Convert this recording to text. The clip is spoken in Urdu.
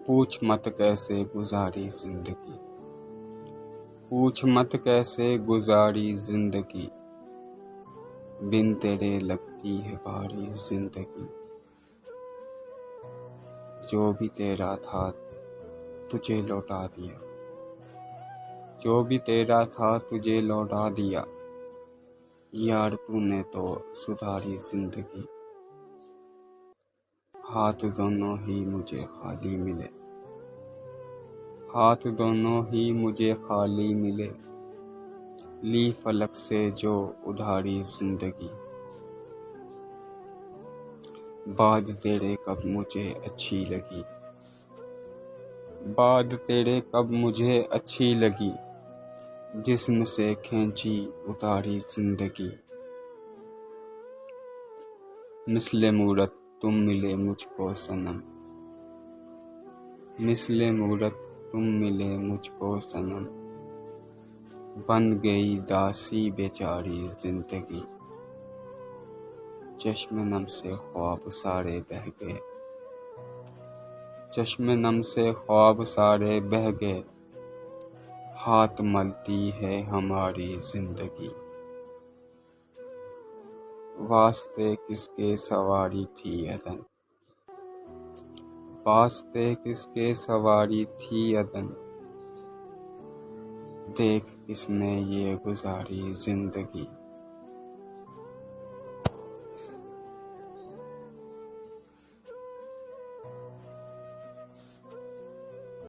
پوچھ مت کیسے گزاری زندگی، پوچھ مت کیسے گزاری زندگی، بن تیرے لگتی ہے بھاری زندگی۔ جو بھی تیرا تھا تجھے لوٹا دیا، جو بھی تیرا تھا تجھے لوٹا دیا، یار تو نے تو سدھاری زندگی۔ ہاتھ دونوں ہی مجھے خالی ملے، ہاتھ دونوں ہی مجھے خالی ملے، لی فلک سے جو ادھاری زندگی۔ بات تیرے کب مجھے اچھی لگی، بات تیرے کب مجھے اچھی لگی، جسم سے کھینچی اتاری زندگی۔ مثل مورت تم ملے مجھ کو صنم، مثل مورت تم ملے مجھ کو صنم، بن گئی داسی بیچاری زندگی۔ چشم نم سے خواب سارے بہہ گئے، چشم نم سے خواب سارے بہہ گئے، ہاتھ ملتی ہے ہماری زندگی۔ واسطے کس کے سواری تھی عدن، واسطے کس کے سواری تھی عدن، دیکھ کس نے یہ گزاری زندگی۔